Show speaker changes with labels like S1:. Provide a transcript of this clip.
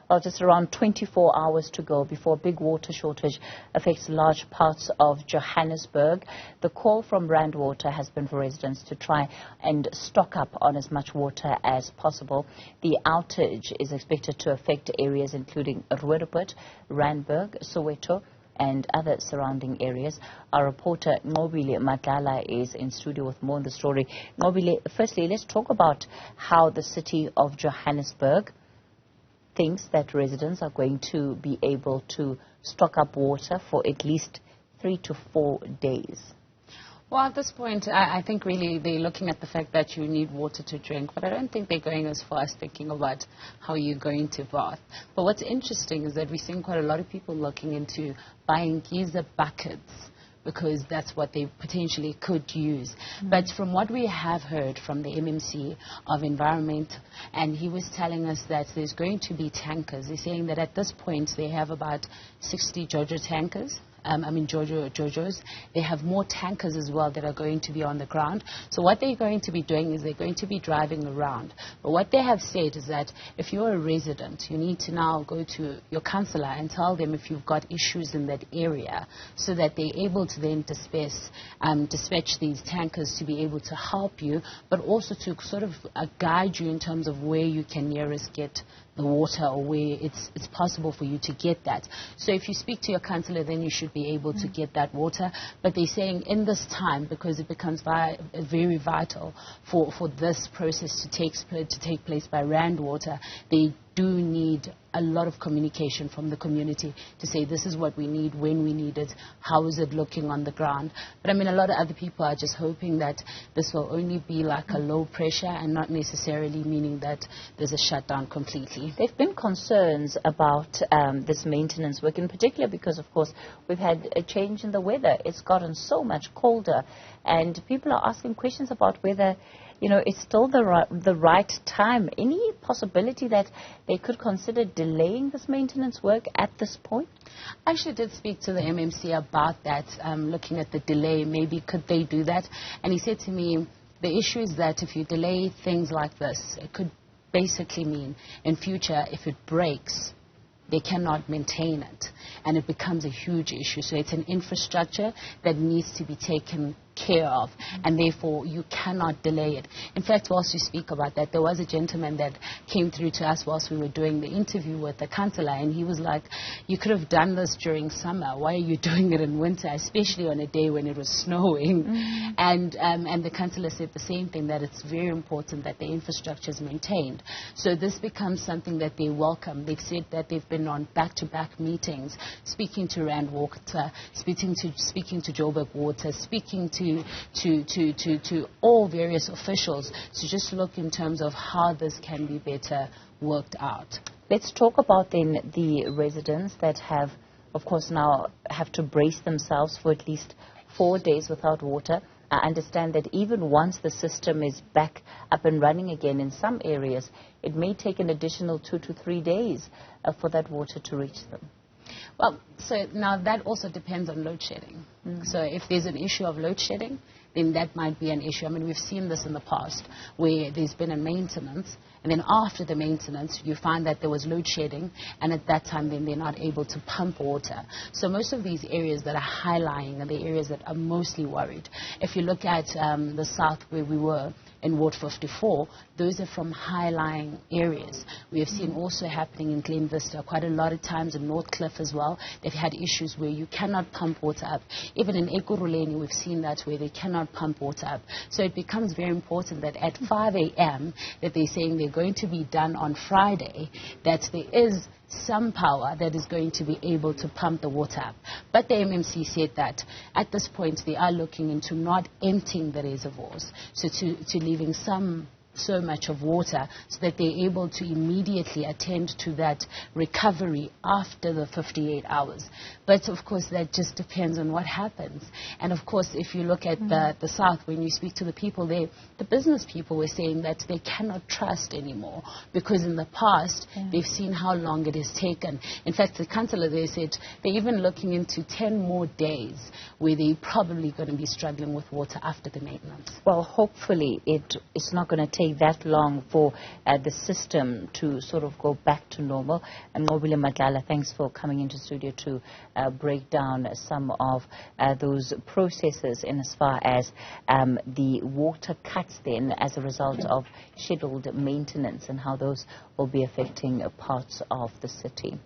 S1: Well, just around 24 hours to go before a big water shortage affects large parts of Johannesburg. The call from Randburg has been for residents to try and stock up on as much water as possible. The outage is expected to affect areas including Roodepoort, Randburg, Soweto, and other surrounding areas. Our reporter Nqobile Madlala is in studio with more on the story. Nqobile, firstly, let's talk about how the city of Johannesburg thinks that residents are going to be able to stock up water for at least 3 to 4 days.
S2: Well, at this point, I think really they're looking at the fact that you need water to drink, but I don't think they're going as far as thinking about how you're going to bath. But what's interesting is that we're seeing quite a lot of people looking into buying geyser buckets, because that's what they potentially could use. But from what we have heard from the MMC of Environment, and he was telling us that there's going to be tankers. They're saying that at this point they have about 60 Jojo tankers. Jojos. They have more tankers as well that are going to be on the ground. So what they're going to be doing is they're going to be driving around. But what they have said is that if you're a resident, you need to now go to your councillor and tell them if you've got issues in that area, so that they're able to then dispatch these tankers to be able to help you, but also to sort of guide you in terms of where you can nearest get the water, or where it's possible for you to get that. So if you speak to your councillor, then you should be able to get that water. But they're saying in this time, because it becomes very vital for this process to take place by Randburg, they do need a lot of communication from the community to say this is what we need, when we need it, how is it looking on the ground. But I mean, a lot of other people are just hoping that this will only be like a low pressure and not necessarily meaning that there's a shutdown completely.
S1: There have been concerns about this maintenance work, in particular because, of course, we've had a change in the weather. It's gotten so much colder, and people are asking questions about whether, you know, it's still the right time. Any possibility that they could consider delaying this maintenance work at this point?
S2: I actually did speak to the MMC about that, looking at the delay. Maybe could they do that? And he said to me, the issue is that if you delay things like this, it could basically mean in future, if it breaks, they cannot maintain it, and it becomes a huge issue. So it's an infrastructure that needs to be taken care of, and therefore you cannot delay it. In fact, whilst you speak about that, there was a gentleman that came through to us whilst we were doing the interview with the councillor, and he was like, you could have done this during summer. Why are you doing it in winter, especially on a day when it was snowing? And the councillor said the same thing, that it's very important that the infrastructure is maintained. So this becomes something that they welcome. They've said that they've been on back-to-back meetings, speaking to Randburg, speaking to Joburg Water, speaking to all various officials to just look in terms of how this can be better worked out.
S1: Let's talk about then the residents that have, of course, now have to brace themselves for at least 4 days without water. I understand that even once the system is back up and running again in some areas, it may take an additional 2 to 3 days for that water to reach them.
S2: Well, so now that also depends on load shedding. So if there's an issue of load shedding, then that might be an issue. I mean, we've seen this in the past where there's been a maintenance, and then after the maintenance, you find that there was load shedding, and at that time, then they're not able to pump water. So most of these areas that are high-lying are the areas that are mostly worried. If you look at the south where we were, in Ward 54, those are from high-lying areas. We have seen also happening in Glen Vista quite a lot of times in North Cliff as well. They've had issues where you cannot pump water up. Even in Ekurhuleni, we've seen that where they cannot pump water up. So it becomes very important that at 5 a.m. that they're saying they're going to be done on Friday, that there is some power that is going to be able to pump the water up. But the MMC said that at this point they are looking into not emptying the reservoirs, so to leaving so much of water so that they're able to immediately attend to that recovery after the 58 hours. But of course that just depends on what happens. And of course if you look at the south, when you speak to the people there, the business people were saying that they cannot trust anymore, because in the past they've seen how long it has taken. In fact, the councillor there said they're even looking into 10 more days where they're probably going to be struggling with water after the maintenance.
S1: Well, hopefully it's not going to take take that long for the system to sort of go back to normal. And Nqobile Madlala, thanks for coming into studio to break down some of those processes in as far as the water cuts then as a result of scheduled maintenance and how those will be affecting parts of the city.